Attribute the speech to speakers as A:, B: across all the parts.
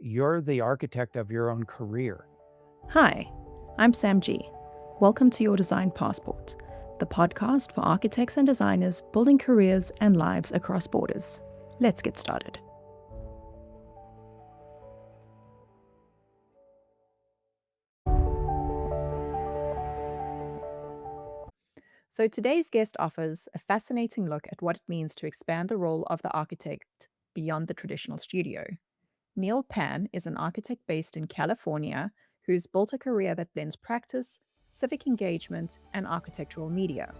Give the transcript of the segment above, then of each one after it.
A: you're the architect of your own career.
B: Hi, I'm Sam G. Welcome to Your Design Passport, the podcast for architects and designers building careers and lives across borders. Let's get started. So, today's guest offers a fascinating look at what it means to expand the role of the architect beyond the traditional studio. Neal Pann is an architect based in California who's built a career that blends practice, civic engagement, and architectural media.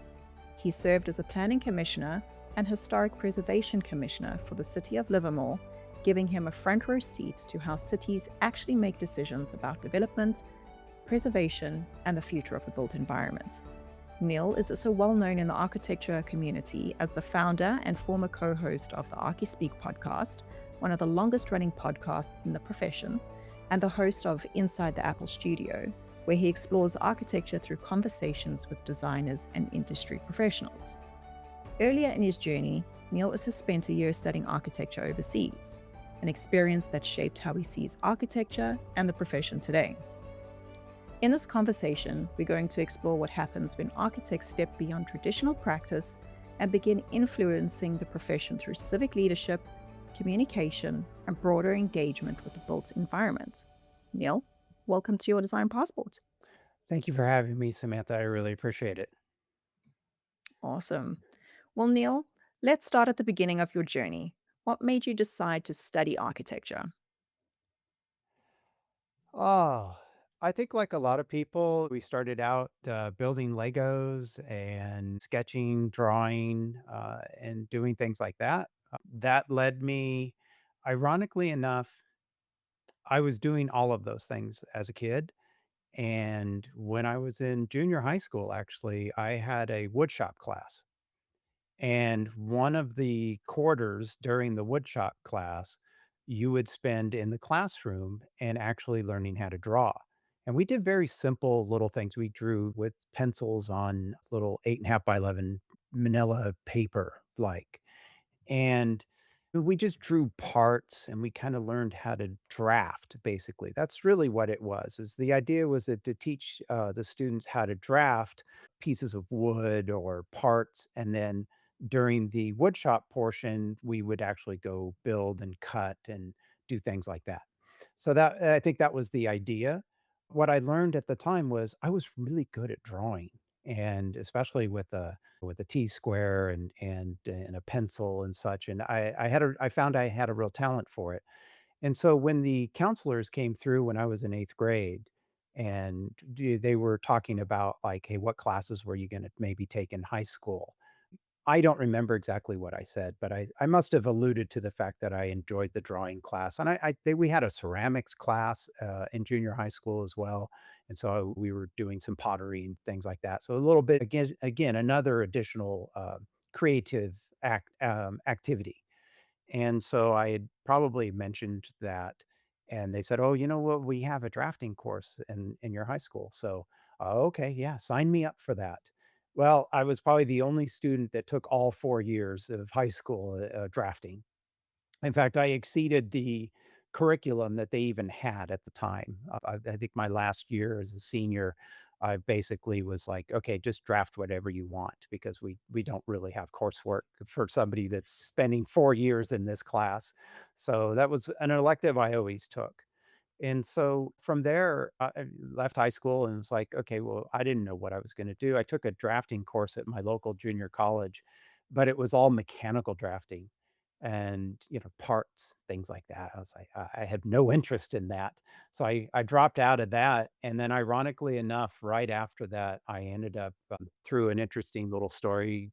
B: He served as a planning commissioner and historic preservation commissioner for the city of Livermore, giving him a front row seat to how cities actually make decisions about development, preservation, and the future of the built environment. Neal is also well known in the architecture community as the founder and former co host of the ArchiSpeak podcast, one of the longest running podcasts in the profession, and the host of Inside the Apple Studio, where he explores architecture through conversations with designers and industry professionals. Earlier in his journey, Neal also spent a year studying architecture overseas, an experience that shaped how he sees architecture and the profession today. In this conversation, we're going to explore what happens when architects step beyond traditional practice and begin influencing the profession through civic leadership, communication, and broader engagement with the built environment. Neal, welcome to Your Design Passport.
A: Thank you for having me, Samantha. I really appreciate it.
B: Awesome. Well, Neal, let's start at the beginning of your journey. What made you decide to study architecture?
A: Oh, I think like a lot of people, we started out building Legos and sketching, drawing, and doing things like that. That led me, ironically enough, I was doing all of those things as a kid. And when I was in junior high school, actually, I had a woodshop class. And one of the quarters during the woodshop class, you would spend in the classroom and actually learning how to draw. And we did very simple little things. We drew with pencils on little 8.5 by 11 manila paper, like. And we just drew parts and we kind of learned how to draft, basically. That's really what it was. Is the idea was that to teach the students how to draft pieces of wood or parts, and then during the woodshop portion, we would actually go build and cut and do things like that. So that I think that was the idea. What I learned at the time was I was really good at drawing, and especially with a T square and a pencil and such. And I found I had a real talent for it. And so when the counselors came through when I was in 8th grade and they were talking about like, hey, what classes were you going to maybe take in high school? I don't remember exactly what I said, but I must have alluded to the fact that I enjoyed the drawing class, and we had a ceramics class, in junior high school as well, and so we were doing some pottery and things like that, so a little bit again, another additional, creative activity. And so I had probably mentioned that, and they said, "Oh, you know what? We have a drafting course in your high school." So, okay, yeah, sign me up for that. Well, I was probably the only student that took all 4 years of high school, drafting. In fact, I exceeded the curriculum that they even had at the time. I think my last year as a senior, I basically was like, "Okay, just draft whatever you want," because we don't really have coursework for somebody that's spending 4 years in this class. So that was an elective I always took. And so from there, I left high school and was like, okay, well, I didn't know what I was going to do. I took a drafting course at my local junior college, but it was all mechanical drafting and, parts, things like that. I was like, I had no interest in that. So I dropped out of that. And then, ironically enough, right after that, I ended up, through an interesting little story,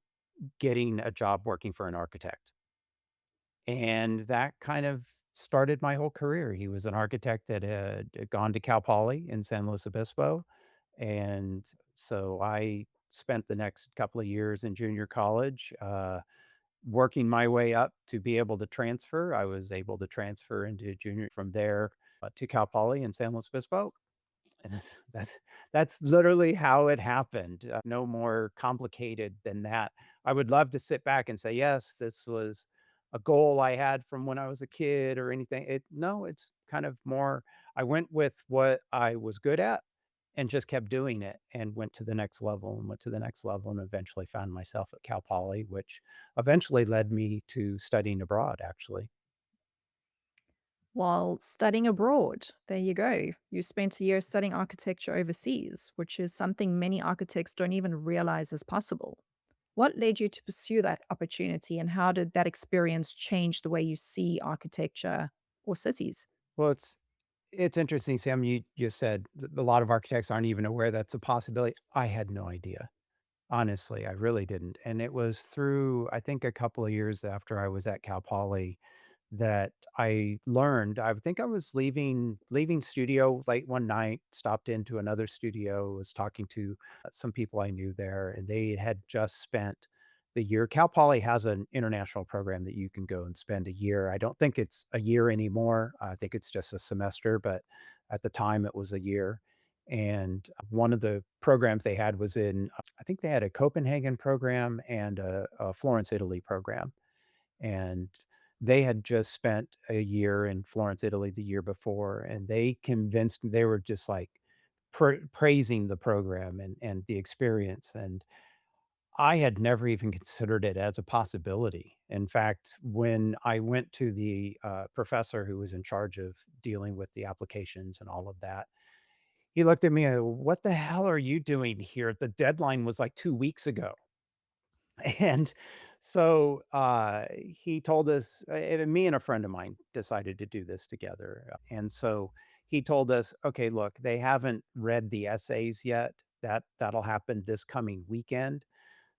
A: getting a job working for an architect. And that kind of started my whole career. He was an architect that had gone to Cal Poly in San Luis Obispo, and so I spent the next couple of years in junior college, working my way up to be able to transfer. I was able to transfer into junior from there, to Cal Poly in San Luis Obispo, and that's literally how it happened, no more complicated than that. I would love to sit back and say, "Yes, this was a goal I had from when I was a kid," or anything. No, it's kind of more I went with what I was good at and just kept doing it and went to the next level and went to the next level and eventually found myself at Cal Poly, which eventually led me to studying abroad, actually.
B: While studying abroad, there you go. You spent a year studying architecture overseas, which is something many architects don't even realize is possible. What led you to pursue that opportunity, and how did that experience change the way you see architecture or cities?
A: Well, it's interesting, Sam, you just said a lot of architects aren't even aware that's a possibility. I had no idea. Honestly, I really didn't, and it was through, I think, a couple of years after I was at Cal Poly that I learned. I think I was leaving studio late one night, stopped into another studio, was talking to, some people I knew there, and they had just spent the year. Cal Poly has an international program that you can go and spend a year. I don't think it's a year anymore. I think it's just a semester, but at the time it was a year. And one of the programs they had was in, I think they had a Copenhagen program and a Florence, Italy program. And they had just spent a year in Florence, Italy the year before, and they convinced me. They were just like praising the program and the experience. And I had never even considered it as a possibility. In fact, when I went to the professor who was in charge of dealing with the applications and all of that, he looked at me and, "What the hell are you doing here? The deadline was like 2 weeks ago." And so, he told us, and me and a friend of mine decided to do this together. And so he told us, okay, look, they haven't read the essays yet. That'll happen this coming weekend.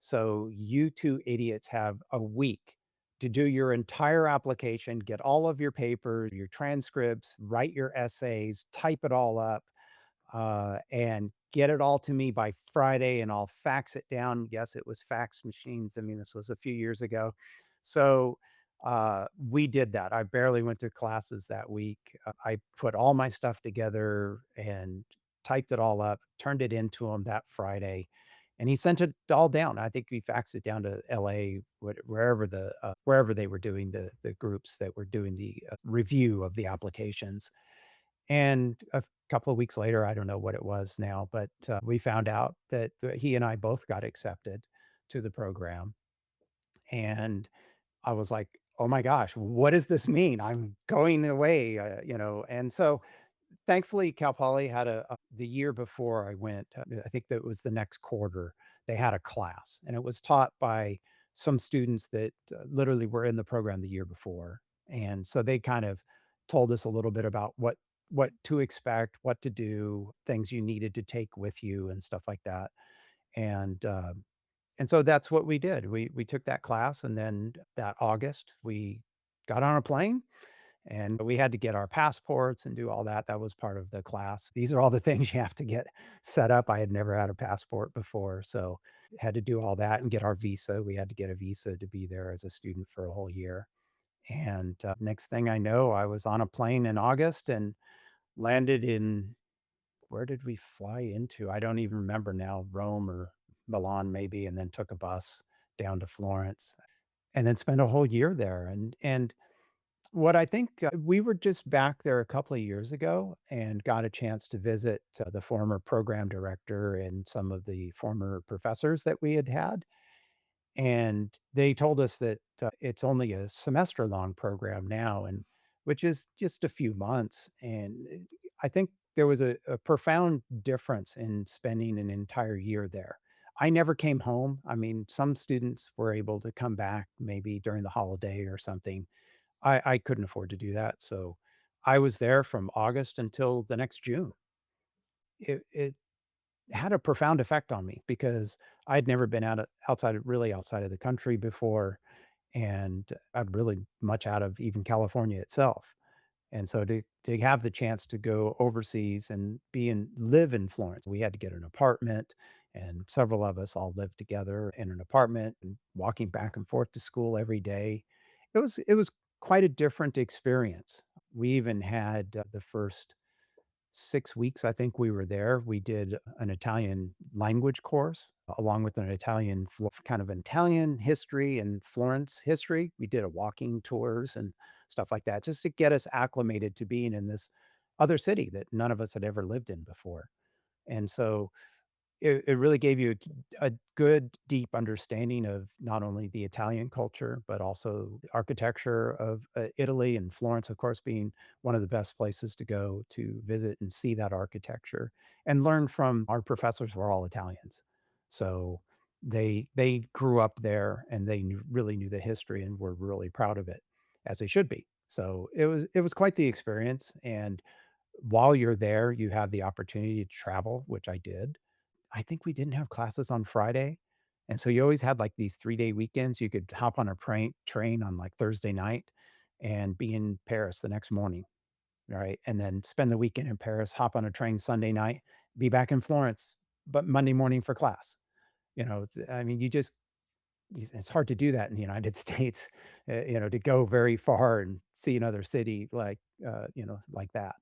A: So you two idiots have a week to do your entire application, get all of your papers, your transcripts, write your essays, type it all up, and get it all to me by Friday, and I'll fax it down. Yes, it was fax machines. I mean, this was a few years ago. So we did that. I barely went to classes that week. I put all my stuff together and typed it all up, turned it into him that Friday, and he sent it all down. I think we faxed it down to LA, wherever wherever they were doing the groups that were doing the review of the applications. And a couple of weeks later, I don't know what it was now, but, we found out that, he and I both got accepted to the program, and I was like, "Oh my gosh, what does this mean? I'm going away," and so thankfully, Cal Poly had the year before I went, I think that was the next quarter, they had a class, and it was taught by some students that, literally were in the program the year before, and so they kind of told us a little bit about what to expect, what to do, things you needed to take with you and stuff like that, and, and so that's what we did. We took that class, and then that August, we got on a plane and we had to get our passports and do all that. That was part of the class. These are all the things you have to get set up. I had never had a passport before, so had to do all that and get our visa. We had to get a visa to be there as a student for a whole year. And next thing I know, I was on a plane in August and landed in, where did we fly into? I don't even remember now, Rome or Milan maybe, and then took a bus down to Florence and then spent a whole year there. And what I think, we were just back there a couple of years ago and got a chance to visit, the former program director and some of the former professors that we had had, and they told us that, it's only a semester-long program now, and which is just a few months, and, I think there was a profound difference in spending an entire year there. I never came home. I mean, some students were able to come back maybe during the holiday or something. I couldn't afford to do that, so I was there from August until the next June. It had a profound effect on me because I'd never been outside of the country before, and I'm really much out of even California itself. And so to have the chance to go overseas and live in Florence, we had to get an apartment, and several of us all lived together in an apartment and walking back and forth to school every day. It was quite a different experience. We even had, the first 6 weeks, I think we were there. We did an Italian language course along with an kind of Italian history and Florence history. We did a walking tours and stuff like that just to get us acclimated to being in this other city that none of us had ever lived in before. And so it really gave you a good, deep understanding of not only the Italian culture, but also the architecture of, Italy, and Florence, of course, being one of the best places to go to visit and see that architecture, and learn from our professors were all Italians. So they grew up there, and they really knew the history and were really proud of it, as they should be. So it was quite the experience, and while you're there, you have the opportunity to travel, which I did. I think we didn't have classes on Friday, and so you always had, like, these three-day weekends. You could hop on a train on, like, Thursday night and be in Paris the next morning, right? And then spend the weekend in Paris, hop on a train Sunday night, be back in Florence, but Monday morning for class. I mean, you just it's hard to do that in the United States, to go very far and see another city like that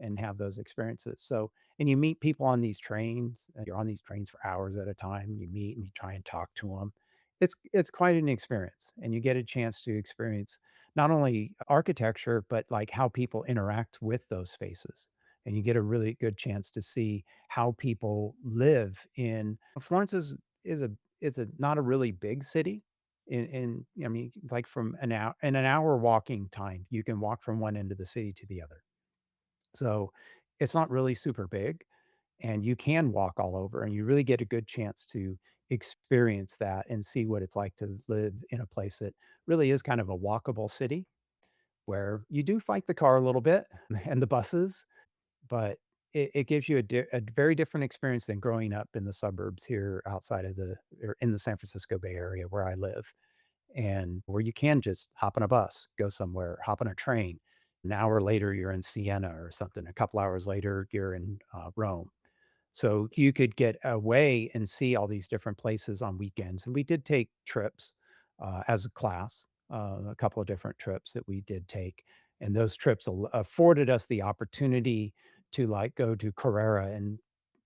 A: and have those experiences. So, and you meet people on these trains. You're on these trains for hours at a time. You meet and you try and talk to them. It's quite an experience, and you get a chance to experience not only architecture but like how people interact with those spaces. And you get a really good chance to see how people live in Florence is a it's a not a really big city. I mean, like from an hour walking time, you can walk from one end of the city to the other. So it's not really super big, and you can walk all over, and you really get a good chance to experience that and see what it's like to live in a place that really is kind of a walkable city where you do fight the car a little bit and the buses, but it gives you a very different experience than growing up in the suburbs here outside of the or in the San Francisco Bay Area where I live, and where you can just hop on a bus, go somewhere, hop on a train. An hour later, you're in Siena or something. A couple hours later, you're in, Rome. So you could get away and see all these different places on weekends, and we did take trips, as a class, a couple of different trips that we did take, and those trips afforded us the opportunity to, like, go to Carrara and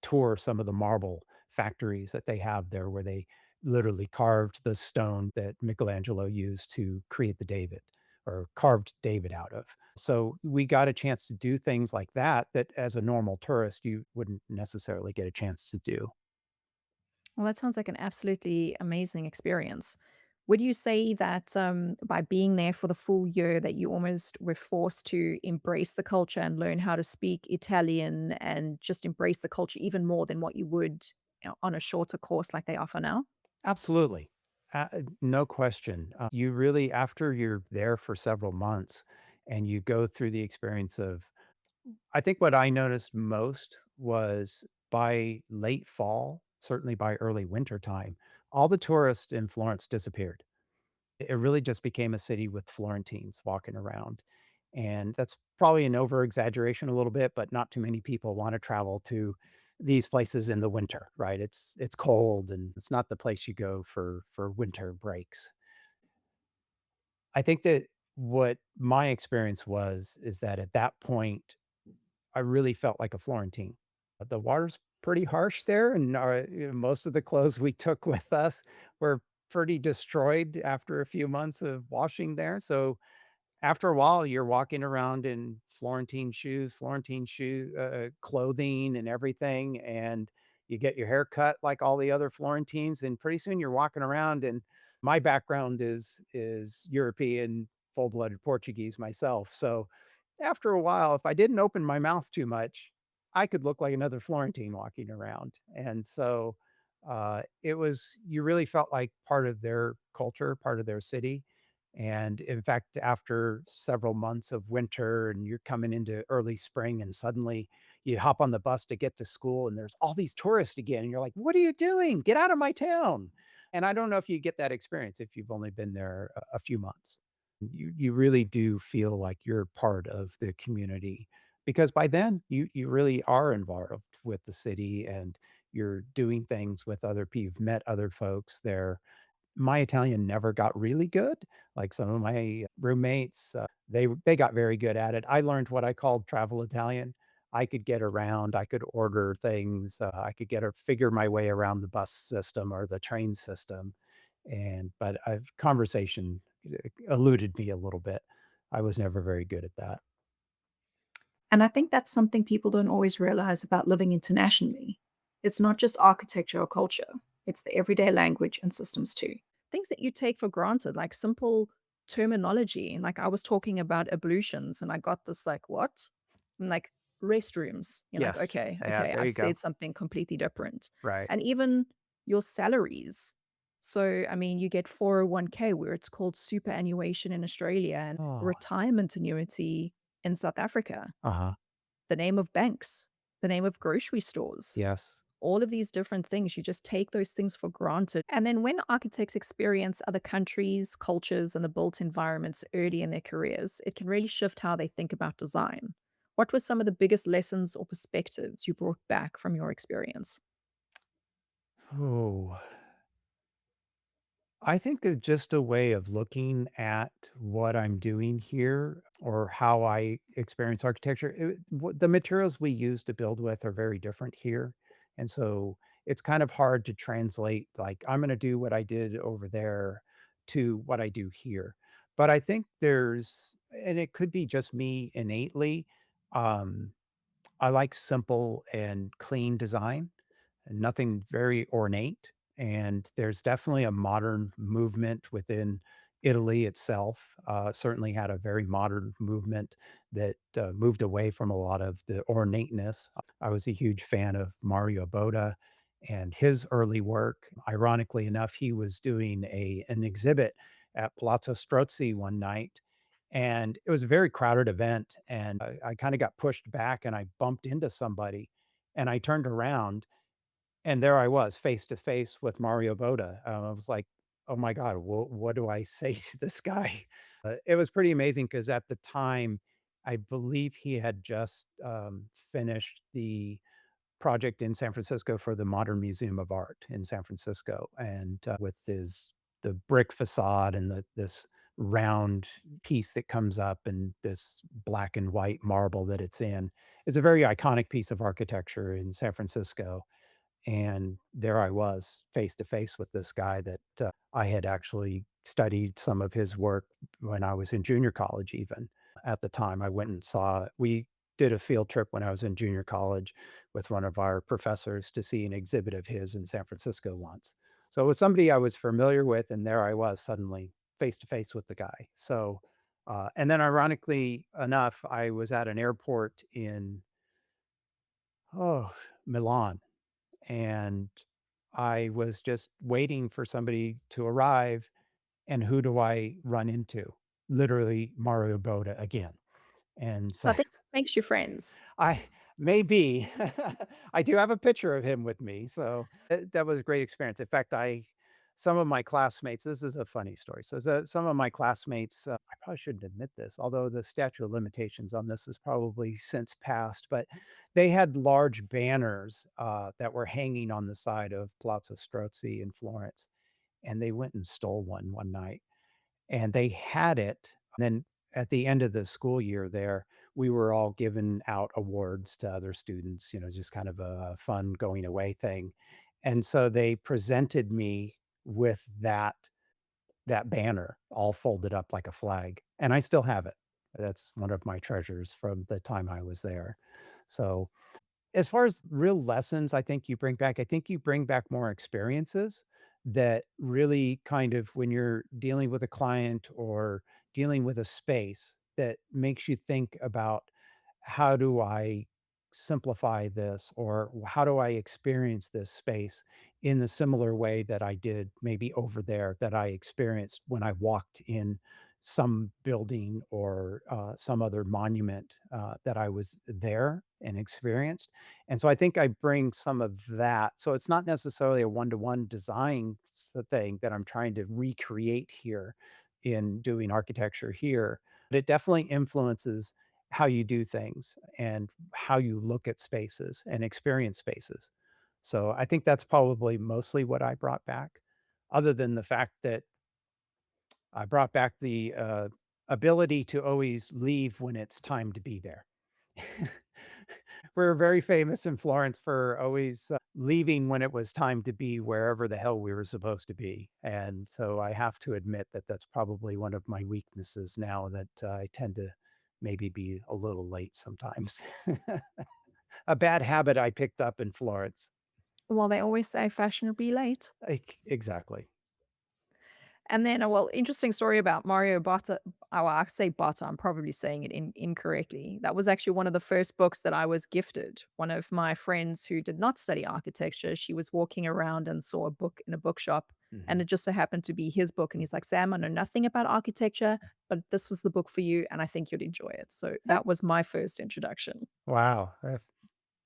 A: tour some of the marble factories that they have there where they literally carved the stone that Michelangelo used to create the David or carved David out of. So we got a chance to do things like that, that as a normal tourist, you wouldn't necessarily get a chance to do.
B: Well, that sounds like an absolutely amazing experience. Would you say that by being there for the full year, that you almost were forced to embrace the culture and learn how to speak Italian and just embrace the culture even more than what you would, on a shorter course like they offer now?
A: Absolutely. No question. You really, after you're there for several months and you go through the experience of, I think what I noticed most was by late fall, certainly by early winter time, all the tourists in Florence disappeared. It really just became a city with Florentines walking around, and that's probably an over exaggeration a little bit, but not too many people wanna travel to these places in the winter, right? It's cold, and it's not the place you go for winter breaks. I think that what my experience was is that at that point, I really felt like a Florentine. The water's pretty harsh there, and most of the clothes we took with us were pretty destroyed after a few months of washing there, so after a while, you're walking around in Florentine clothing and everything, and you get your hair cut like all the other Florentines, and pretty soon you're walking around, and my background is European, full-blooded Portuguese myself, so after a while, if I didn't open my mouth too much, I could look like another Florentine walking around, and so, it was you really felt like part of their culture, part of their city, and in fact, after several months of winter and you're coming into early spring and suddenly you hop on the bus to get to school and there's all these tourists again and you're like, "What are you doing? Get out of my town." And I don't know if you get that experience if you've only been there a few months. You really do feel like you're part of the community because by then you really are involved with the city and you're doing things with other people. You've met other folks there. My Italian never got really good. Like some of my roommates, they got very good at it. I learned what I called travel Italian. I could get around, I could order things, I could get or figure my way around the bus system or the train system, but I've conversation eluded me a little bit. I was never very good at that.
B: And I think that's something people don't always realize about living internationally. It's not just architecture or culture, it's the everyday language and systems too. Things that you take for granted, like simple terminology. Like I was talking about ablutions and I got this, like, what? I'm like, restrooms. You're like,
A: Yes.
B: okay,
A: Yeah,
B: okay,
A: there
B: I've
A: you go.
B: said something completely different.
A: Right.
B: And even your salaries. So, I mean, you get 401k where it's called superannuation in Australia and
A: Oh,
B: retirement annuity in South Africa,
A: uh-huh.
B: the name of banks, the name of grocery stores,
A: Yes.
B: all of these different things. You just take those things for granted. And then when architects experience other countries, cultures, and the built environments early in their careers, it can really shift how they think about design. What were some of the biggest lessons or perspectives you brought back from your experience?
A: Oh. I think of just a way of looking at what I'm doing here or how I experience architecture. The materials we use to build with are very different here. And so it's kind of hard to translate, like, I'm going to do what I did over there to what I do here. But I think and it could be just me innately. Um, I like simple and clean design, and nothing very ornate. And there's definitely a modern movement within Italy itself. Certainly had a very modern movement that moved away from a lot of the ornateness. I was a huge fan of Mario Boda and his early work. Ironically enough, he was doing an exhibit at Palazzo Strozzi one night, and it was a very crowded event, and I kinda got pushed back, and I bumped into somebody, and I turned around, and there I was, face to face with Mario Boda. I was like, "Oh my god, what do I say to this guy?" It was pretty amazing because at the time, I believe he had just, finished the project in San Francisco for the Modern Museum of Art in San Francisco, and, with his the brick facade and this round piece that comes up and this black and white marble that it's in. It's a very iconic piece of architecture in San Francisco, and there I was face to face with this guy that, I had actually studied some of his work when I was in junior college even. At the time, I went and saw we did a field trip when I was in junior college with one of our professors to see an exhibit of his in San Francisco once. So it was somebody I was familiar with, and there I was suddenly face to face with the guy. So, and then ironically enough, I was at an airport in, oh, Milan, and I was just waiting for somebody to arrive, and who do I run into? Literally Mario Boda again, and
B: So
A: so
B: I think it makes you friends.
A: I maybe. I do have a picture of him with me, so that was a great experience. In fact, I some of my classmates this is a funny story. Some of my classmates, I probably shouldn't admit this, although the statute of limitations on this is probably since passed, but they had large banners, that were hanging on the side of Palazzo Strozzi in Florence, and they went and stole one night, and they had it. And then at the end of the school year there, we were all giving out awards to other students, just kind of a fun going away thing. And so they presented me with that banner all folded up like a flag, and I still have it. That's one of my treasures from the time I was there. So as far as real lessons I think you bring back more experiences that really kind of when you're dealing with a client or dealing with a space that makes you think about, "How do I simplify this?" Or, "How do I experience this space in the similar way that I did maybe over there that I experienced when I walked in some building or, some other monument, that I was there and experienced?" And so I think I bring some of that. So it's not necessarily a one-to-one design thing that I'm trying to recreate here in doing architecture here, but it definitely influences how you do things and how you look at spaces and experience spaces. So I think that's probably mostly what I brought back, other than the fact that I brought back the, ability to always leave when it's time to be there. we're very famous in Florence for always, leaving when it was time to be wherever the hell we were supposed to be, and so I have to admit that that's probably one of my weaknesses now that, I tend to maybe be a little late sometimes. A bad habit I picked up in Florence.
B: Well, they always say fashionably late.
A: Exactly.
B: And then, well, interesting story about Mario Bota. Oh, I say Bota. I'm probably saying it incorrectly. That was actually one of the first books that I was gifted. One of my friends who did not study architecture, she was walking around and saw a book in a bookshop, and
A: Mhm.
B: it just so happened to be his book. And he's like, "Sam, I know nothing about architecture, but this was the book for you, and I think you'd enjoy it." So that was my first introduction.
A: Wow,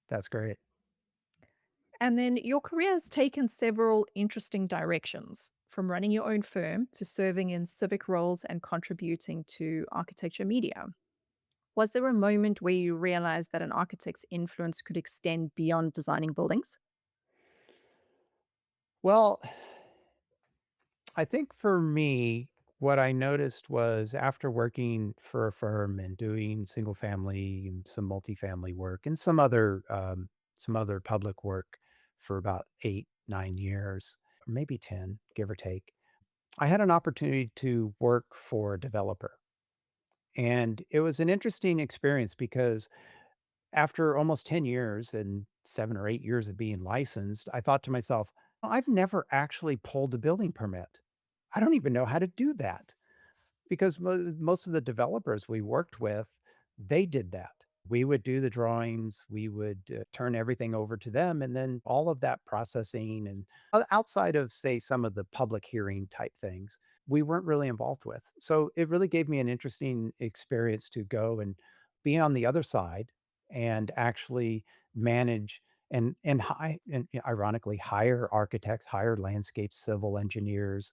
A: that's great.
B: And then your career has taken several interesting directions, from running your own firm to serving in civic roles and contributing to architecture media. Was there a moment where you realized that an architect's influence could extend beyond designing buildings?
A: Well, I think for me, what I noticed was after working for a firm and doing single family and some multifamily work and some other public work for about 8, 9 years, or maybe 10, give or take, I had an opportunity to work for a developer. And it was an interesting experience because after almost 10 years and 7 or 8 years of being licensed, I thought to myself, I've never actually pulled a building permit. I don't even know how to do that. Because most of the developers we worked with, they did that. We would do the drawings, we would, turn everything over to them, and then all of that processing and outside of, say, some of the public hearing type things, we weren't really involved with. So, it really gave me an interesting experience to go and be on the other side and actually manage and ironically, hire architects, hire landscape civil engineers,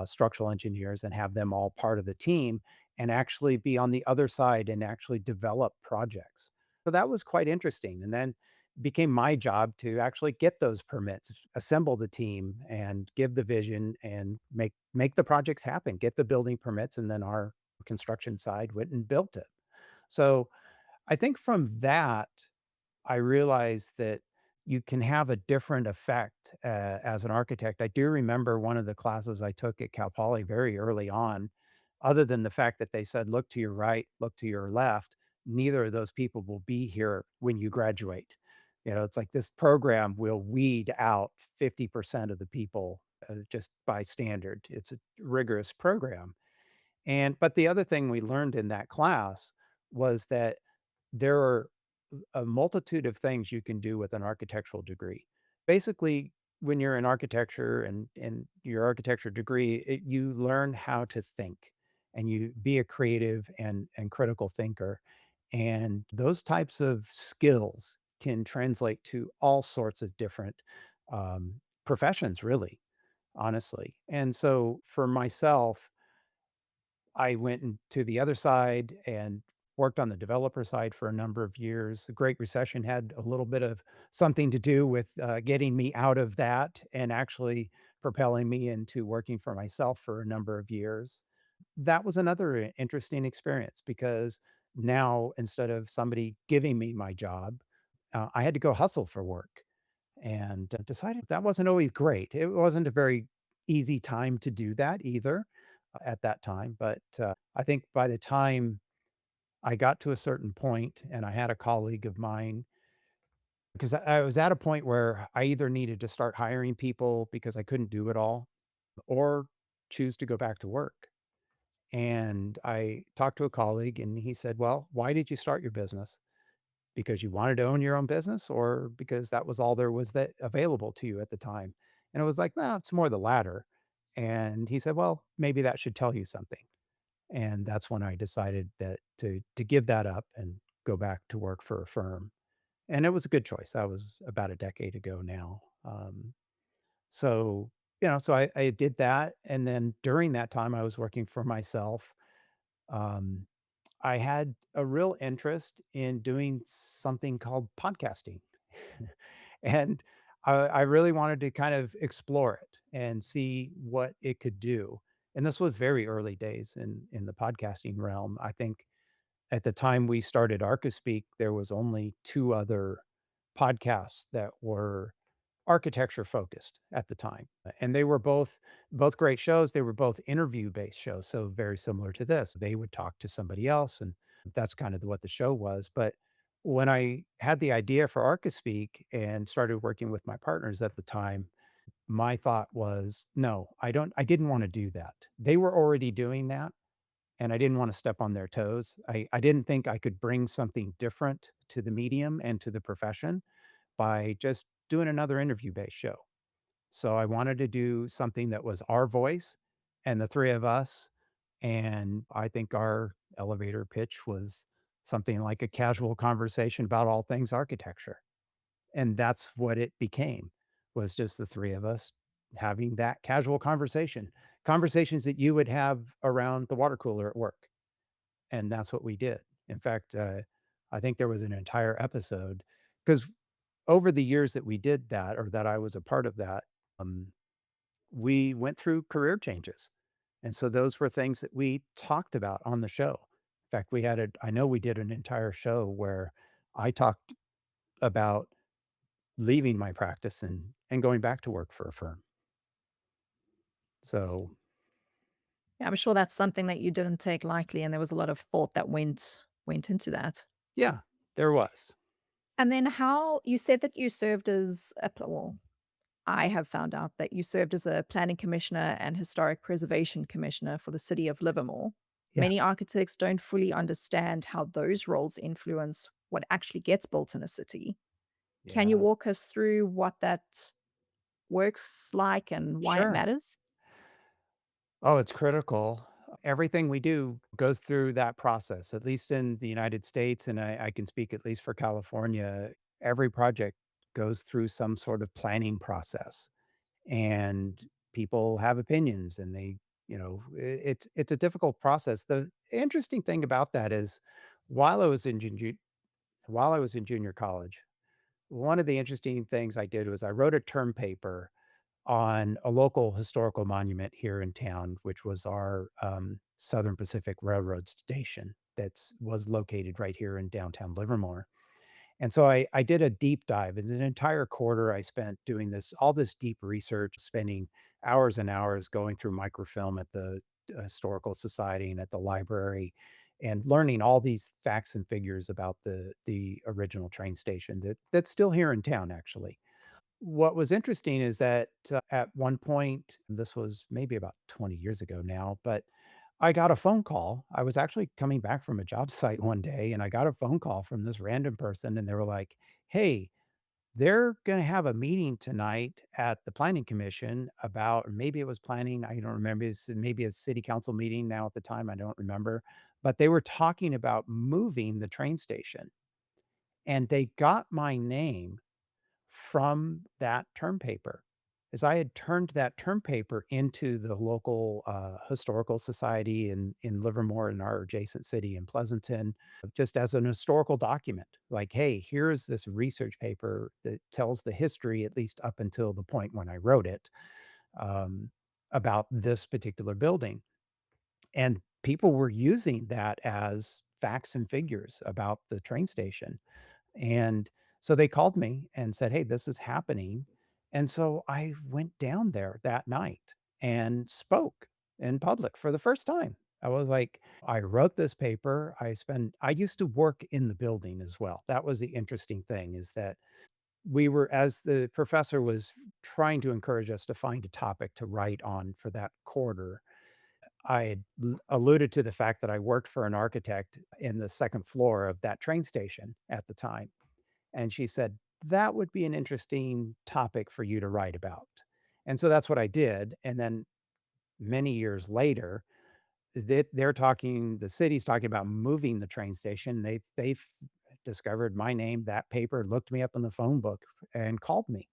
A: structural engineers and have them all part of the team and actually be on the other side and actually develop projects. So that was quite interesting. And then became my job to actually get those permits, assemble the team and give the vision and make the projects happen, get the building permits and then our construction side went and built it. So I think from that I realized that you can have a different effect, as an architect. I do remember one of the classes I took at Cal Poly very early on, other than the fact that they said, "Look to your right, look to your left. Neither of those people will be here when you graduate." It's like this program will weed out 50% of the people, just by standard. It's a rigorous program. But the other thing we learned in that class was that there are a multitude of things you can do with an architectural degree. Basically, when you're in architecture and your architecture degree, you learn how to think and you be a creative and critical thinker. And those types of skills can translate to all sorts of different professions, really, honestly. And so for myself, I went to the other side and worked on the developer side for a number of years. The Great Recession had a little bit of something to do with, getting me out of that and actually propelling me into working for myself for a number of years. That was another interesting experience because now instead of somebody giving me my job, I had to go hustle for work and, decided that wasn't always great. It wasn't a very easy time to do that either, at that time, but, I think by the time I got to a certain point and I had a colleague of mine because I was at a point where I either needed to start hiring people because I couldn't do it all or choose to go back to work, and I talked to a colleague and he said, "Well, why did you start your business?" Because you wanted to own your own business or because that was all there was that available to you at the time? And it was like, "Well, it's more the latter." And he said, "Well, maybe that should tell you something." And that's when I decided that to give that up and go back to work for a firm. And it was a good choice. That was about a decade ago now. So, so I did that. And then during that time, I was working for myself. Um, I had a real interest in doing something called podcasting. And I really wanted to kind of explore it and see what it could do. And this was very early days in the podcasting realm. I think At the time we started ArchiSpeak, there was only 2 other podcasts that were architecture focused at the time, and they were both great shows. They were both interview-based shows, so very similar to this. They would talk to somebody else, and that's kind of what the show was. But when I had the idea for ArchiSpeak and started working with my partners at the time, my thought was, "No, I didn't wanna do that." They were already doing that, and I didn't wanna step on their toes. I didn't think I could bring something different to the medium and to the profession by just doing another interview-based show. So I wanted to do something that was our voice and the 3 of us, and I think our elevator pitch was something like a casual conversation about all things architecture, and that's what it became, was just the 3 of us having that casual conversation. Conversations that you would have around the water cooler at work, and that's what we did. In fact, I think there was an entire episode because over the years that we did that or that I was a part of that, um, we went through career changes. And so those were things that we talked about on the show. In fact, I know we did an entire show where I talked about leaving my practice and going back to work for a firm. So,
B: Yeah, I'm sure that's something that you didn't take lightly, and there was a lot of thought that went into that.
A: yeah, there was.
B: And then how you said that you served as well, I have found out that you served as a planning commissioner and historic preservation commissioner for the city of Livermore. Many
A: Yes.
B: architects don't fully understand how those roles influence what actually gets built in a city. Can you
A: Yeah.
B: walk us through what that works like and why it
A: Sure.
B: matters?
A: Oh, it's critical. Everything we do goes through that process, at least in the United States, and I can speak at least for California. Every project goes through some sort of planning process, and people have opinions, and it's a difficult process. The interesting thing about that is, while I was in while I was in junior college, one of the interesting things I did was I wrote a term paper on a local historical monument here in town, which was our, Southern Pacific Railroad station that's was located right here in downtown Livermore. And so I did a deep dive. In an entire quarter, I spent doing all this deep research, spending hours and hours going through microfilm at the Historical Society and at the library, and learning all these facts and figures about the original train station that's still here in town, actually. What was interesting is that, at one point, this was maybe about 20 years ago now, but I got a phone call. I was actually coming back from a job site one day, and I got a phone call from this random person, and they were like, "Hey, they're gonna have a meeting tonight at the planning commission about," or maybe it was planning, I don't remember, it's maybe a city council meeting now at the time, I don't remember, but they were talking about moving the train station, and they got my name from that term paper, is I had turned that term paper into the local, historical society in Livermore, in our adjacent city in Pleasanton, just as an historical document. Like, "Hey, here's this research paper that tells the history, at least up until the point when I wrote it, um, about this particular building." And people were using that as facts and figures about the train station. And so they called me and said, "Hey, this is happening." And so I went down there that night and spoke in public for the first time. I was like, I wrote this paper. I used to work in the building as well. That was the interesting thing, is that as the professor was trying to encourage us to find a topic to write on for that quarter, I had alluded to the fact that I worked for an architect in the second floor of that train station at the time. And she said, "That would be an interesting topic for you to write about." And so that's what I did. And then many years later, the city's talking about moving the train station. They've discovered my name, that paper, looked me up in the phone book and called me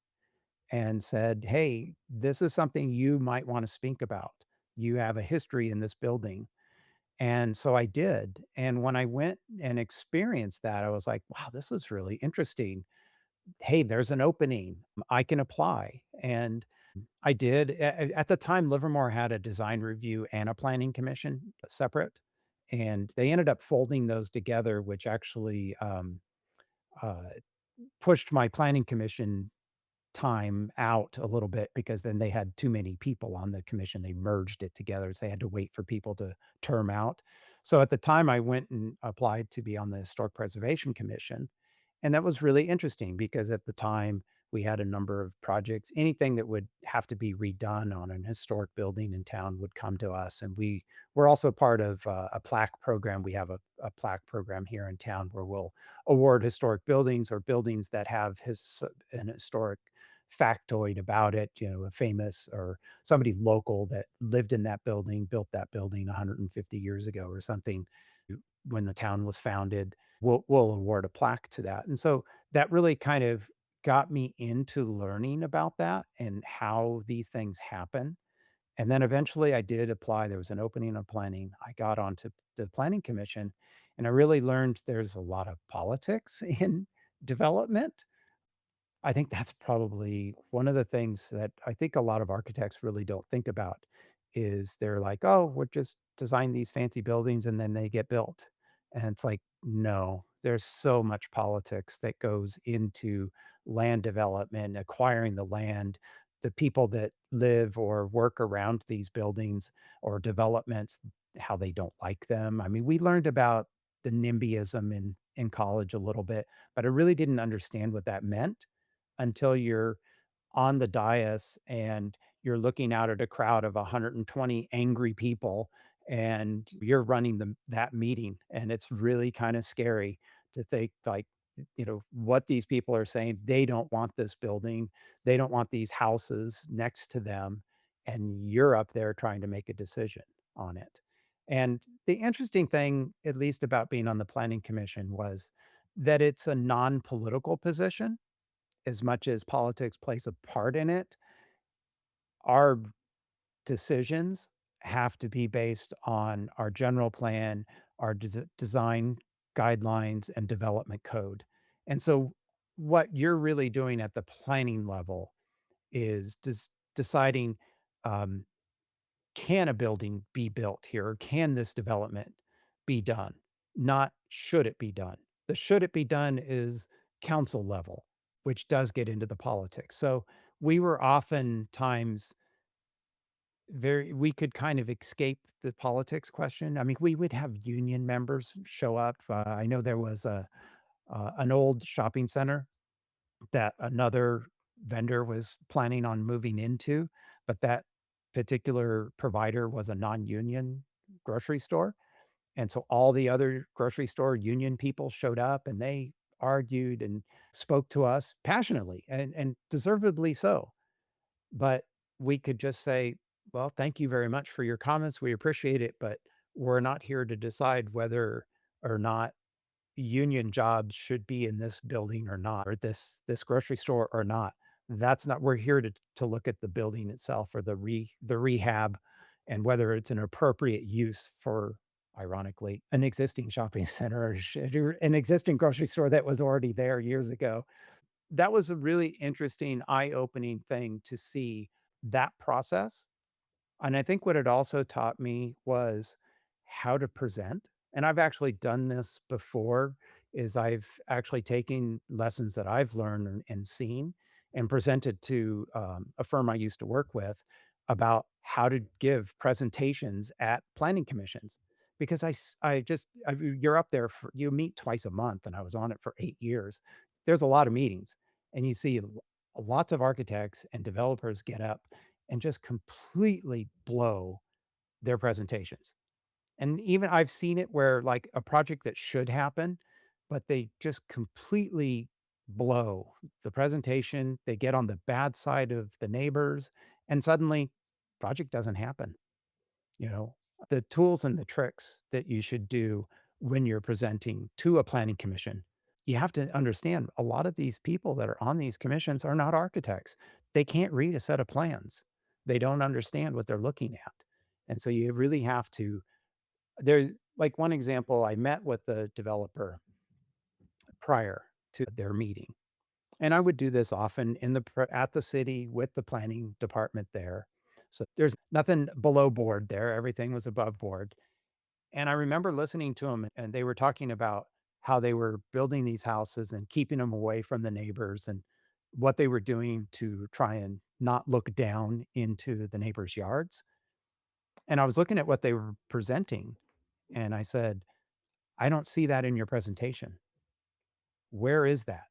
A: and said, "Hey, this is something you might want to speak about. You have a history in this building." And so I did. And when I went and experienced that, I was like, "Wow, this is really interesting. Hey, there's an opening. I can apply." And I did. At the time, Livermore had a design review and a planning commission separate. and they ended up folding those together, which actually, uh, pushed my planning commission time out a little bit because then they had too many people on the commission. They merged it together, so they had to wait for people to term out. So at the time, I went and applied to be on the Historic Preservation Commission, and that was really interesting because at the time, we had a number of projects. Anything that would have to be redone on an historic building in town would come to us, and we were also part of, a plaque program. We have a plaque program here in town where we'll award historic buildings or buildings that have an historic factoid about it, a famous or somebody local that lived in that building, built that building 150 years ago or something when the town was founded. We'll award a plaque to that. And so that really kind of got me into learning about that and how these things happen. And then eventually I did apply. There was an opening of planning. I got onto the planning commission and I really learned there's a lot of politics in development. I think that's probably one of the things that I think a lot of architects really don't think about is they're like, "Oh, we'll just design these fancy buildings and then they get built." And it's like, no, there's so much politics that goes into land development, acquiring the land, the people that live or work around these buildings or developments, how they don't like them. I mean, we learned about the NIMBYism in college a little bit, but I really didn't understand what that meant until you're on the dais and you're looking out at a crowd of 120 angry people and you're running that meeting, and it's really kinda scary to think, like, what these people are saying. They don't want this building. They don't want these houses next to them, and you're up there trying to make a decision on it. And the interesting thing, at least about being on the planning commission, was that it's a non-political position as much as politics plays a part in it. Our decisions have to be based on our general plan, our design guidelines, and development code. And so, what you're really doing at the planning level is deciding, um, can a building be built here? Or can this development be done? Not should it be done. The should it be done is council level, which does get into the politics. So we were oftentimes we could kind of escape the politics question. I mean, we would have union members show up. I know there was an old shopping center that another vendor was planning on moving into, but that particular provider was a non-union grocery store, and so all the other grocery store union people showed up, and they argued and spoke to us passionately and deservedly so. But we could just say, "Well, thank you very much for your comments. We appreciate it, but we're not here to decide whether or not union jobs should be in this building or not, or this grocery store or not. That's not we're here to look at the building itself or the rehab and whether it's an appropriate use for, ironically, an existing shopping center or an existing grocery store that was already there years ago." That was a really interesting, eye-opening thing to see that process, and I think what it also taught me was how to present, and I've actually done this before, is I've actually taken lessons that I've learned and seen and presented to, a firm I used to work with about how to give presentations at planning commissions. Because you're up there for you meet twice a month, and I was on it for 8 years. There's a lot of meetings, and you see lots of architects and developers get up and just completely blow their presentations. And even I've seen it where, like, a project that should happen, but they just completely blow the presentation. They get on the bad side of the neighbors, and suddenly project doesn't happen, you know? The tools and the tricks that you should do when you're presenting to a planning commission, you have to understand a lot of these people that are on these commissions are not architects. They can't read a set of plans. They don't understand what they're looking at. And so you really have to there's like one example, I met with the developer prior to their meeting. And I would do this often at the city with the planning department there. So there's nothing below board there. Everything was above board. And I remember listening to them, and they were talking about how they were building these houses and keeping them away from the neighbors and what they were doing to try and not look down into the neighbors' yards. And I was looking at what they were presenting, and I said, "I don't see that in your presentation. Where is that?"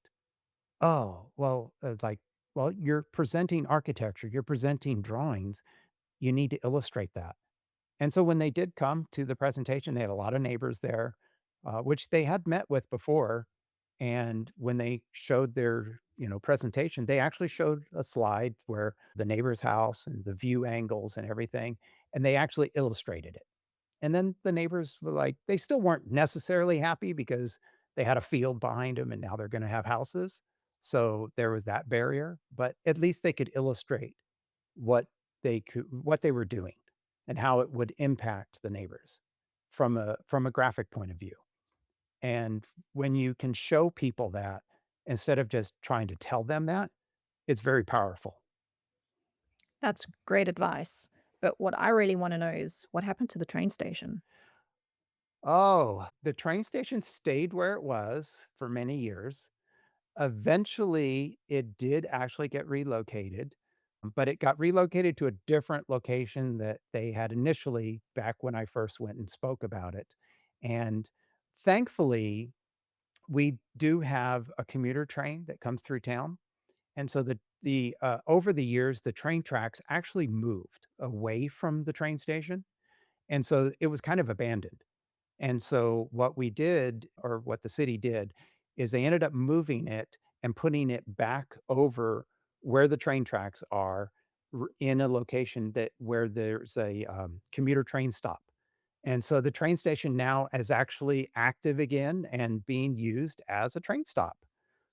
A: "Oh, well," "well, you're presenting architecture, you're presenting drawings, you need to illustrate that." And so when they did come to the presentation, they had a lot of neighbors there, which they had met with before. And when they showed their, presentation, they actually showed a slide where the neighbor's house and the view angles and everything, and they actually illustrated it. And then the neighbors were like, they still weren't necessarily happy because they had a field behind them and now they're going to have houses. So there was that barrier, but at least they could illustrate what they were doing and how it would impact the neighbors from a graphic point of view. And when you can show people that instead of just trying to tell them that, it's very powerful.
B: That's great advice. But what I really want to know is what happened to the train station?
A: Oh, the train station stayed where it was for many years. Eventually, it did actually get relocated, but it got relocated to a different location that they had initially back when I first went and spoke about it. And thankfully, we do have a commuter train that comes through town. And so over the years, the train tracks actually moved away from the train station. And so it was kind of abandoned. And so what we did, or what the city did, is they ended up moving it and putting it back over where the train tracks are, in a location that where there's a commuter train stop. And so the train station now is actually active again and being used as a train stop.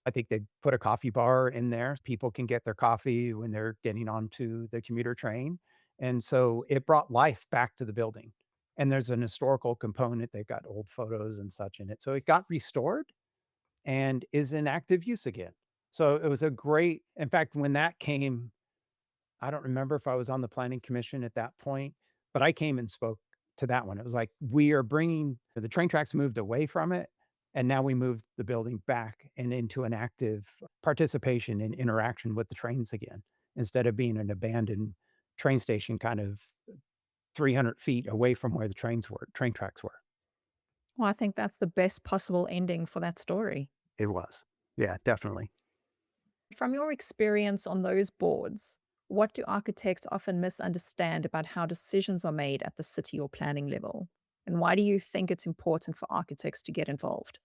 A: I think they put a coffee bar in there. People can get their coffee when they're getting onto the commuter train. And so it brought life back to the building. And there's an historical component. They've got old photos and such in it. So it got restored and is in active use again. So it was a great, in fact, when that came, I don't remember if I was on the planning commission at that point, but I came and spoke to that one. It was like, we are bringing the train tracks moved away from it, and now we moved the building back and into an active participation and interaction with the trains again, instead of being an abandoned train station kind of 300 feet away from where the train tracks were.
B: Well, I think that's the best possible ending for that story.
A: It was. Yeah, definitely.
B: From your experience on those boards, what do architects often misunderstand about how decisions are made at the city or planning level? And why do you think it's important for architects to get involved?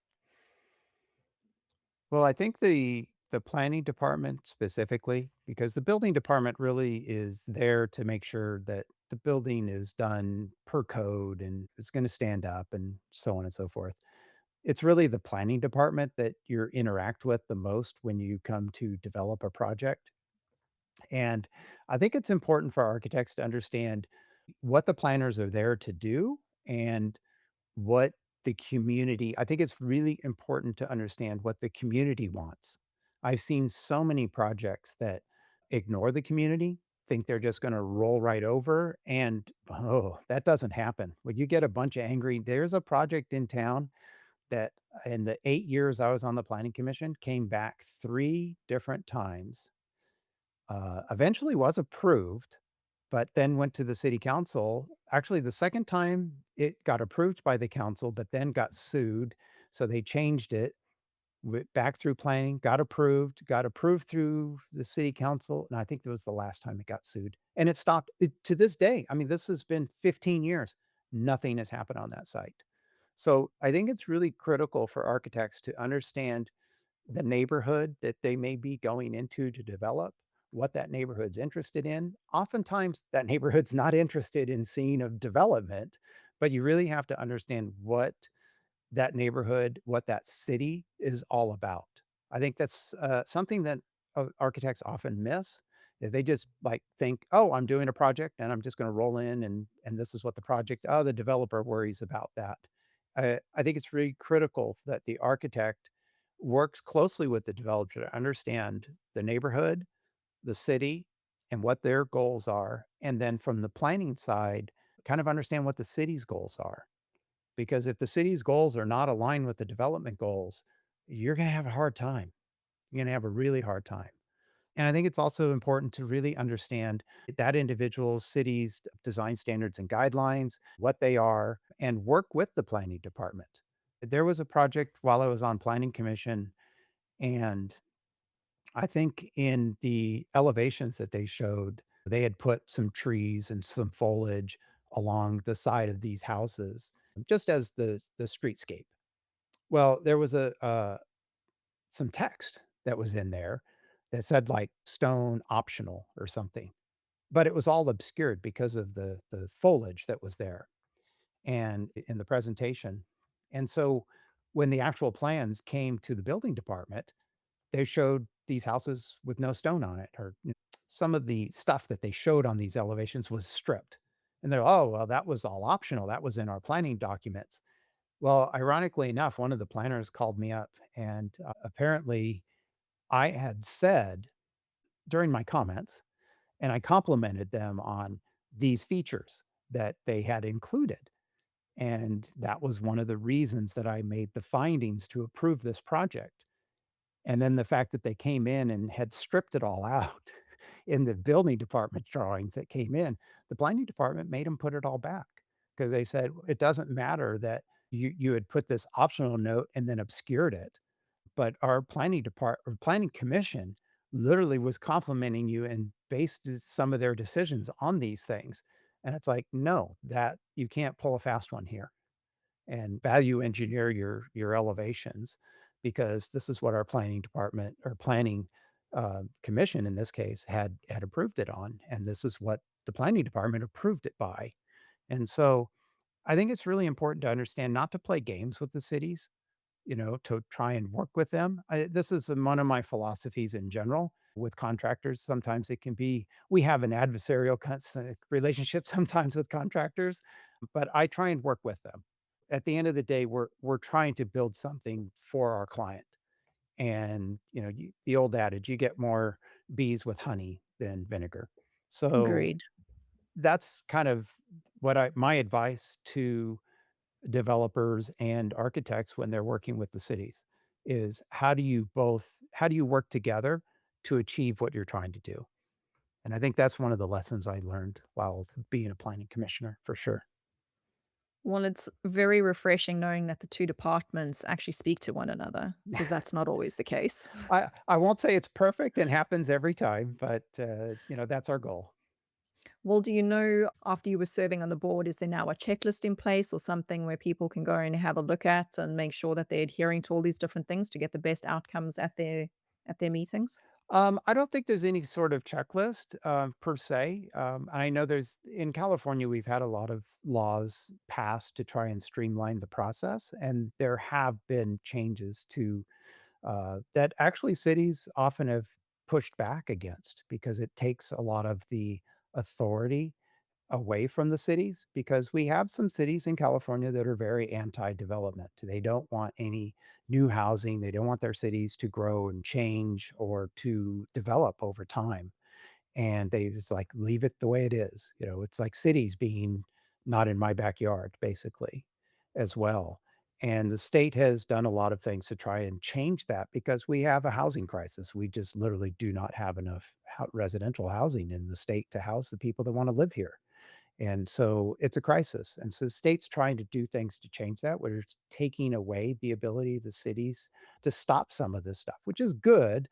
A: Well, I think the planning department specifically, because the building department really is there to make sure that the building is done per code and it's going to stand up and so on and so forth. It's really the planning department that you interact with the most when you come to develop a project. And I think it's important for architects to understand what the planners are there to do and what the community. I think it's really important to understand what the community wants. I've seen so many projects that ignore the community, think they're just gonna roll right over, and, oh, that doesn't happen. When you get a bunch of angry, there's a project in town that in the 8 years I was on the planning commission, came back 3 different times, eventually was approved, but then went to the city council. Actually, the second time it got approved by the council, but then got sued, so they changed it, went back through planning, got approved through the city council, and I think that was the last time it got sued, and it stopped to this day. I mean, this has been 15 years. Nothing has happened on that site. So, I think it's really critical for architects to understand the neighborhood that they may be going into to develop, what that neighborhood's interested in. Oftentimes, that neighborhood's not interested in seeing a development, but you really have to understand what that neighborhood, what that city is all about. I think that's, something that, architects often miss, is they just, like, think, "Oh, I'm doing a project, and I'm just gonna roll in, and this is what the project." Oh, the developer worries about that. I think it's really critical that the architect works closely with the developer to understand the neighborhood, the city, and what their goals are, and then from the planning side, kind of understand what the city's goals are. because if the city's goals are not aligned with the development goals, you're going to have a hard time. You're going to have a really hard time. And I think it's also important to really understand that individual city's design standards and guidelines, what they are, and work with the planning department. There was a project while I was on planning commission, and I think in the elevations that they showed, they had put some trees and some foliage along the side of these houses just as the streetscape. Well, there was a some text that was in there that said, like, "Stone optional" or something, but it was all obscured because of the foliage that was there and in the presentation. And so when the actual plans came to the building department, they showed these houses with no stone on it, or some of the stuff that they showed on these elevations was stripped. And they're, "Oh, well, that was all optional. That was in our planning documents." Well, ironically enough, one of the planners called me up, and apparently I had said during my comments, and I complimented them on these features that they had included. And that was one of the reasons that I made the findings to approve this project. And then the fact that they came in and had stripped it all out in the building department drawings that came in, the planning department made them put it all back because they said it doesn't matter that you had put this optional note and then obscured it, but our planning department or planning commission literally was complimenting you and based some of their decisions on these things. And it's like, no, that you can't pull a fast one here and value engineer your elevations because this is what our planning department or planning commission in this case had approved it on, and this is what the planning department approved it by. And so I think it's really important to understand not to play games with the cities, to try and work with them. This is one of my philosophies in general with contractors. Sometimes it can be, we have an adversarial relationship sometimes with contractors, but I try and work with them. At the end of the day, we're trying to build something for our client. And, the old adage, you get more bees with honey than vinegar. So
B: Agreed.
A: that's kind of what my advice to developers and architects when they're working with the cities is how do you work together to achieve what you're trying to do? And I think that's one of the lessons I learned while being a planning commissioner for sure.
B: Well, it's very refreshing knowing that the two departments actually speak to one another because that's not always the case.
A: I won't say it's perfect and happens every time, but that's our goal.
B: Well, do you know after you were serving on the board, is there now a checklist in place or something where people can go and have a look at and make sure that they're adhering to all these different things to get the best outcomes at their meetings?
A: I don't think there's any sort of checklist, per se. I know there's in California, we've had a lot of laws passed to try and streamline the process, and there have been changes to that actually cities often have pushed back against because it takes a lot of the authority away from the cities because we have some cities in California that are very anti-development. They don't want any new housing. They don't want their cities to grow and change or to develop over time, and they just like leave it the way it is. It's like cities being not in my backyard, basically, as well. And the state has done a lot of things to try and change that because we have a housing crisis. We just literally do not have enough residential housing in the state to house the people that want to live here. And so it's a crisis. And so states trying to do things to change that, where it's taking away the ability of the cities to stop some of this stuff, which is good,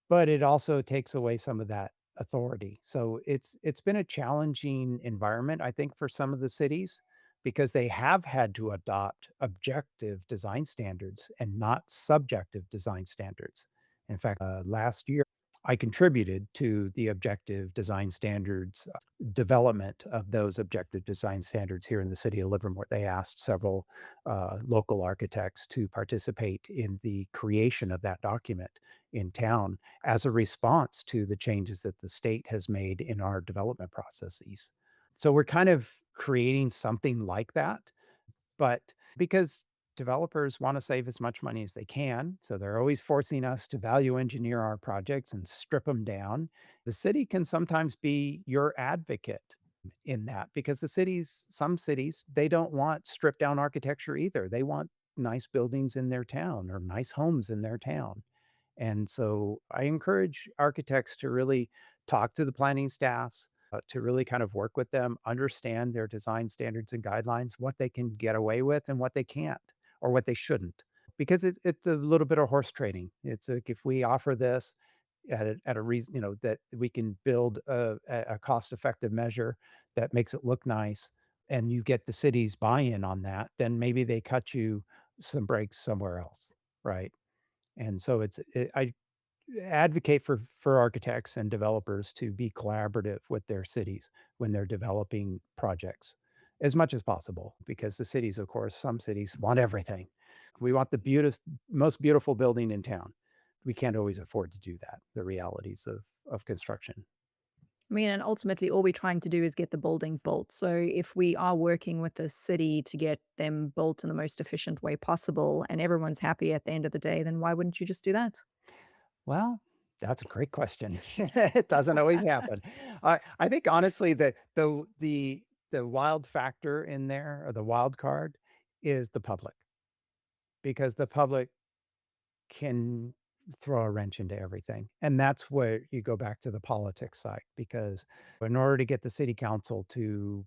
A: but it also takes away some of that authority. So it's been a challenging environment, I think, for some of the cities because they have had to adopt objective design standards and not subjective design standards. In fact, last year, I contributed to the objective design standards development of those objective design standards here in the city of Livermore. They asked several local architects to participate in the creation of that document in town as a response to the changes that the state has made in our development processes. So we're kind of creating something like that, but because developers want to save as much money as they can, so they're always forcing us to value engineer our projects and strip them down. The city can sometimes be your advocate. in that because some cities, they don't want stripped down architecture either. They want nice buildings in their town or nice homes in their town. And so I encourage architects to really talk to the planning staffs, to really kind of work with them, understand their design standards and guidelines, what they can get away with and what they can't or what they shouldn't. Because it's a little bit of horse trading. It's like if we offer this at a reason, that we can build a cost effective measure that makes it look nice, and you get the city's buy in on that, then maybe they cut you some breaks somewhere else, right? And so I advocate for architects and developers to be collaborative with their cities when they're developing projects as much as possible because the cities, of course, some cities want everything. We want the most beautiful building in town. We can't always afford to do that, the realities of construction.
B: I mean, and ultimately, all we're trying to do is get the building built. So, if we are working with the city to get them built in the most efficient way possible and everyone's happy at the end of the day, then why wouldn't you just do that?
A: Well, that's a great question. It doesn't always happen. I think honestly that the wild factor in there, or the wild card, is the public, because the public can throw a wrench into everything, and that's where you go back to the politics side, because in order to get the city council to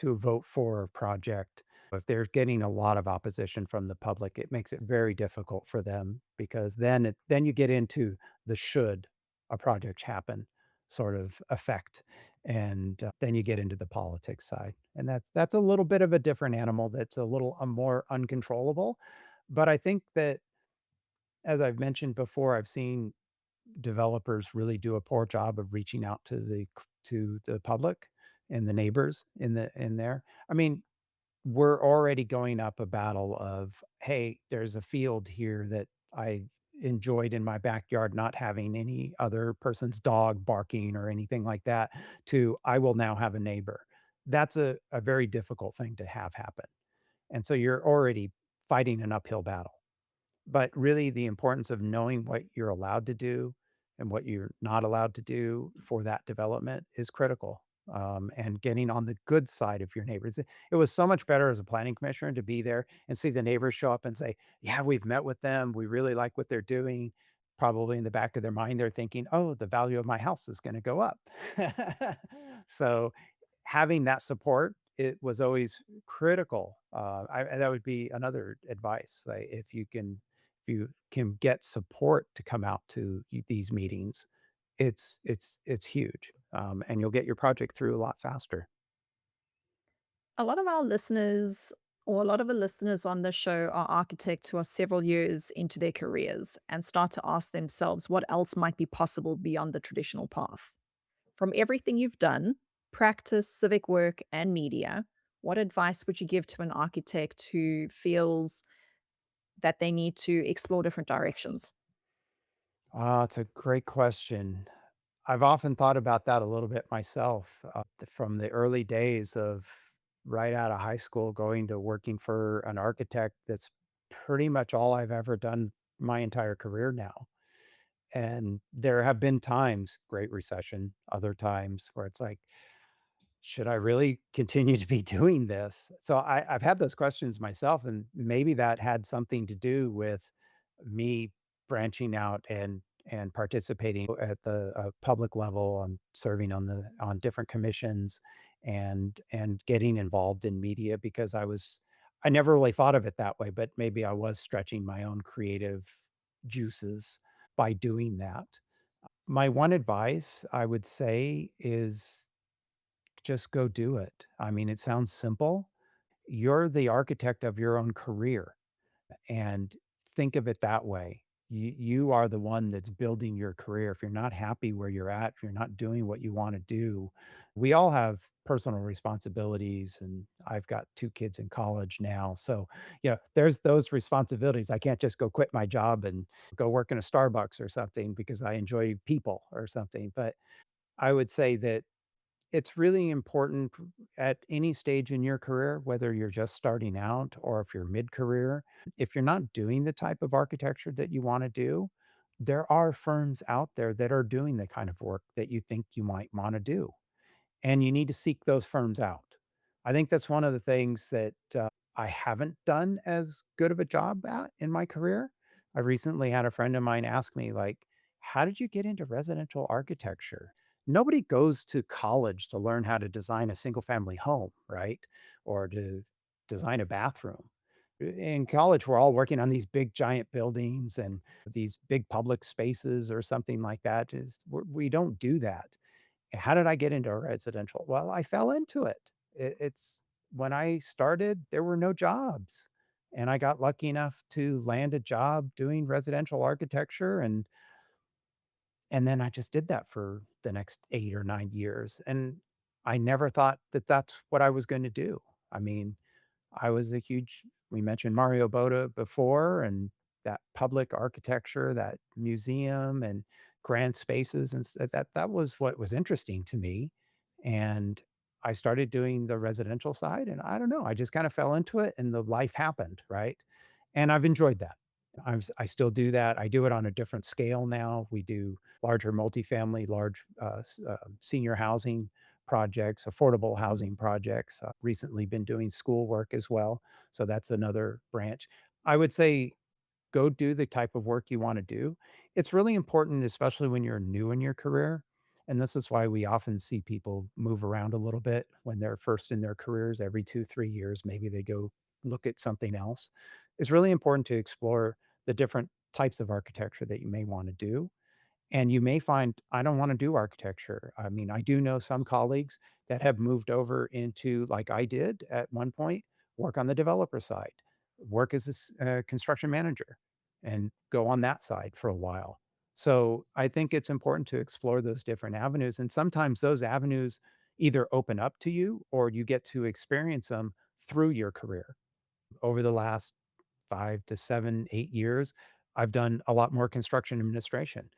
A: vote for a project, if they're getting a lot of opposition from the public, it makes it very difficult for them because then you get into the should a project happen sort of effect, and, then you get into the politics side, and that's a little bit of a different animal that's a little, more uncontrollable, but I think that, as I've mentioned before, I've seen developers really do a poor job of reaching out to the public and the neighbors in there. I mean, we're already going up a battle of, "Hey, there's a field here that I enjoyed in my backyard, not having any other person's dog barking or anything like that," to, "I will now have a neighbor." That's a very difficult thing to have happen, and so you're already fighting an uphill battle. But really the importance of knowing what you're allowed to do and what you're not allowed to do for that development is critical, and getting on the good side of your neighbors. It was so much better as a planning commissioner to be there and see the neighbors show up and say, "Yeah, we've met with them. We really like what they're doing." Probably in the back of their mind, they're thinking, "Oh, the value of my house is gonna go up." So having that support, it was always critical. That would be another advice, like, if you can get support to come out to these meetings, it's huge, and you'll get your project through a lot faster.
B: A lot of our listeners, or a lot of the listeners on this show, are architects who are several years into their careers and start to ask themselves what else might be possible beyond the traditional path. From everything you've done, practice, civic work, and media, what advice would you give to an architect who feels that they need to explore different directions?
A: Ah, it's a great question. I've often thought about that a little bit myself, from the early days of right out of high school going to working for an architect. That's pretty much all I've ever done my entire career now. And there have been times, Great Recession, other times where it's like, should I really continue to be doing this? So I've had those questions myself, and maybe that had something to do with me branching out and participating at the public level and serving on different commissions and getting involved in media because I never really thought of it that way, but maybe I was stretching my own creative juices by doing that. My one advice I would say is just go do it. I mean, it sounds simple. You're the architect of your own career, and think of it that way. You are the one that's building your career. If you're not happy where you're at, if you're not doing what you wanna do, we all have personal responsibilities, and I've got 2 kids in college now, so, there's those responsibilities. I can't just go quit my job and go work in a Starbucks or something because I enjoy people or something, but I would say that it's really important at any stage in your career, whether you're just starting out or if you're mid-career, if you're not doing the type of architecture that you wanna do, there are firms out there that are doing the kind of work that you think you might wanna do. and you need to seek those firms out. I think that's one of the things that I haven't done as good of a job at in my career. I recently had a friend of mine ask me, like, how did you get into residential architecture? Nobody goes to college to learn how to design a single family home, right? Or to design a bathroom. In college, we're all working on these big giant buildings and these big public spaces or something like that. We don't do that. How did I get into residential? Well, I fell into it. It's when I started, there were no jobs, and I got lucky enough to land a job doing residential architecture, and then I just did that for the next 8 or 9 years, and I never thought that that's what I was gonna do. I mean, I was a huge we mentioned Mario Boda before and that public architecture, that museum and grand spaces and that was what was interesting to me, and I started doing the residential side, and I don't know, I just kinda fell into it and the life happened, right? And I've enjoyed that. I still do that. I do it on a different scale now. We do larger multifamily, large, senior housing projects, affordable housing projects. Recently been doing school work as well, so that's another branch. I would say go do the type of work you wanna do. It's really important, especially when you're new in your career, and this is why we often see people move around a little bit when they're first in their careers. Every 2, 3 years, maybe they go look at something else. It's really important to explore the different types of architecture that you may wanna do, and you may find, I don't wanna do architecture. I mean, I do know some colleagues that have moved over into, like I did at one point, work on the developer side, work as a construction manager, and go on that side for a while. So, I think it's important to explore those different avenues, and sometimes those avenues either open up to you or you get to experience them through your career. Over the last 5 to 7, 8 years, I've done a lot more construction administration.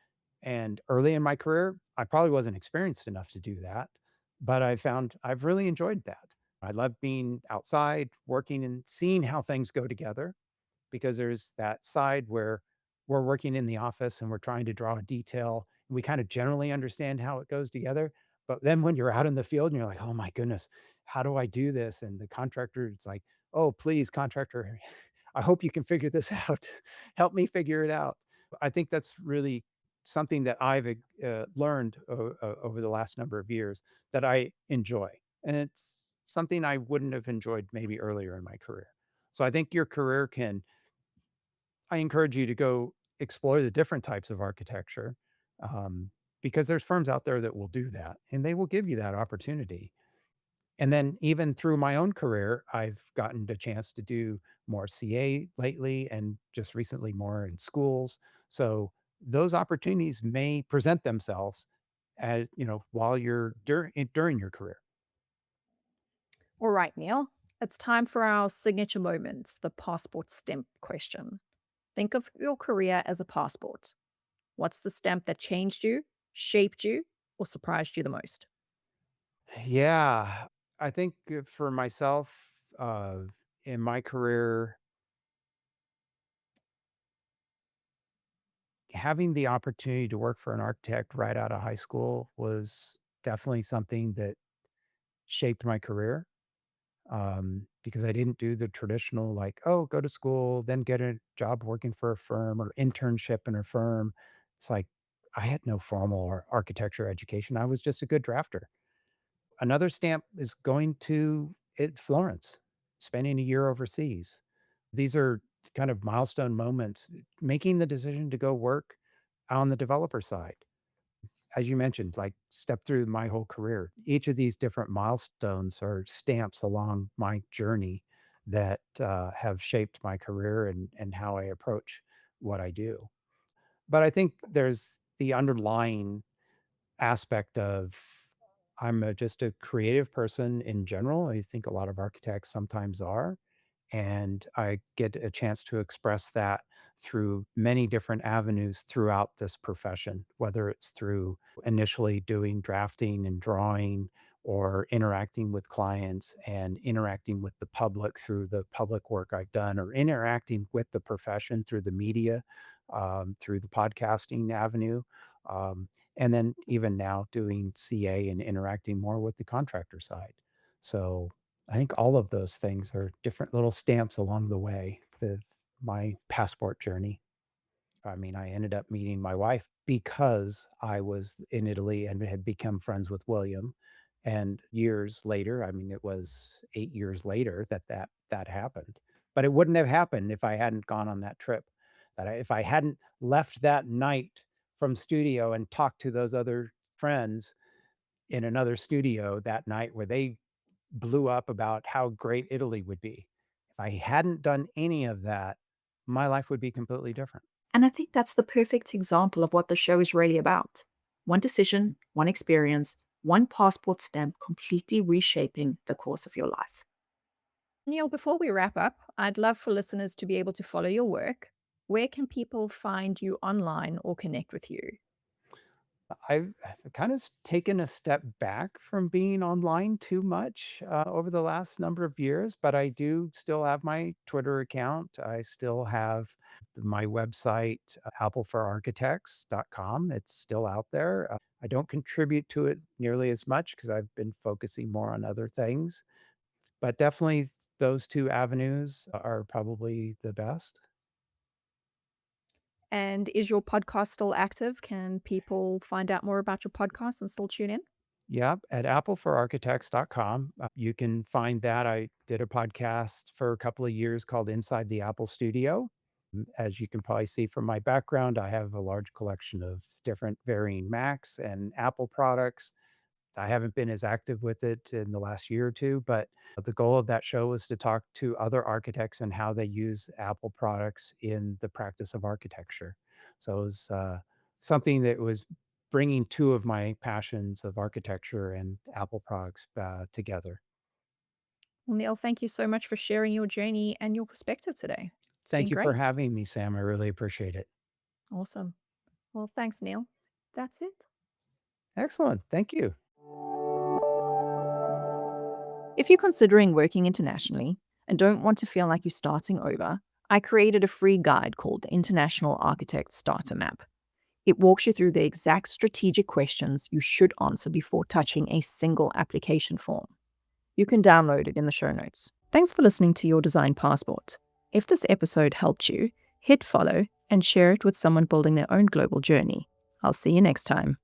A: And early in my career, I probably wasn't experienced enough to do that, but I found I've really enjoyed that. I love being outside, working and seeing how things go together because there's that side where we're working in the office and we're trying to draw a detail and we kind of generally understand how it goes together. But then when you're out in the field and you're like, oh my goodness, how do I do this? And the contractor, it's like, oh, please, contractor, I hope you can figure this out. Help me figure it out. I think that's really something that I've learned over the last number of years that I enjoy. And it's something I wouldn't have enjoyed maybe earlier in my career. So I think your career can I encourage you to go explore the different types of architecture, um, because there's firms out there that will do that, and they will give you that opportunity. And then even through my own career, I've gotten the chance to do more CA lately and just recently more in schools. So those opportunities may present themselves as, while you're during your career.
B: All right, Neil, it's time for our signature moments, the passport stamp question. Think of your career as a passport. What's the stamp that changed you, shaped you, or surprised you the most?
A: Yeah, I think for myself, in my career, having the opportunity to work for an architect right out of high school was definitely something that shaped my career, because I didn't do the traditional, like, "Oh, go to school, then get a job working for a firm or internship in a firm." It's like, I had no formal or architecture education, I was just a good drafter. Another stamp is going to Florence, spending a year overseas. These are kind of milestone moments, making the decision to go work on the developer side. As you mentioned, like, step through my whole career. Each of these different milestones are stamps along my journey that, have shaped my career and how I approach what I do. But I think there's the underlying aspect of just a creative person in general. I think a lot of architects sometimes are. And I get a chance to express that through many different avenues throughout this profession, whether it's through initially doing drafting and drawing or interacting with clients and interacting with the public through the public work I've done, or interacting with the profession through the media, through the podcasting avenue. Um, and then even now doing CA and interacting more with the contractor side. So I think all of those things are different little stamps along the way, my passport journey. I mean, I ended up meeting my wife because I was in Italy and had become friends with William. And years later, I mean, it was 8 years later that happened. But it wouldn't have happened if I hadn't gone on that trip. If I hadn't left that night from studio and talked to those other friends in another studio that night where they blew up about how great Italy would be. If I hadn't done any of that, my life would be completely different.
B: And I think that's the perfect example of what the show is really about. One decision, one experience, one passport stamp completely reshaping the course of your life. Neil, before we wrap up, I'd love for listeners to be able to follow your work. Where can people find you online or connect with you?
A: I've kind of taken a step back from being online too much over the last number of years, but I do still have my Twitter account. I still have my website, appleforarchitects.com. It's still out there. I don't contribute to it nearly as much because I've been focusing more on other things, but definitely those two avenues are probably the best.
B: And is your podcast still active? Can people find out more about your podcast and still tune in?
A: Yep, at appleforarchitects.com. You can find that. I did a podcast for a couple of years called Inside the Apple Studio. As you can probably see from my background, I have a large collection of different varying Macs and Apple products. I haven't been as active with it in the last year or two, but the goal of that show was to talk to other architects and how they use Apple products in the practice of architecture. So it was something that was bringing two of my passions of architecture and Apple products together.
B: Well, Neil, thank you so much for sharing your journey and your perspective today. It's been
A: Thank you for
B: great.
A: having me, Sam. I really appreciate it.
B: Awesome. Well, thanks, Neil. That's it.
A: Excellent. Thank you.
B: If you're considering working internationally and don't want to feel like you're starting over, I created a free guide called the International Architect Starter Map. It walks you through the exact strategic questions you should answer before touching a single application form. You can download it in the show notes. Thanks for listening to Your Design Passport. If this episode helped you, hit follow and share it with someone building their own global journey. I'll see you next time.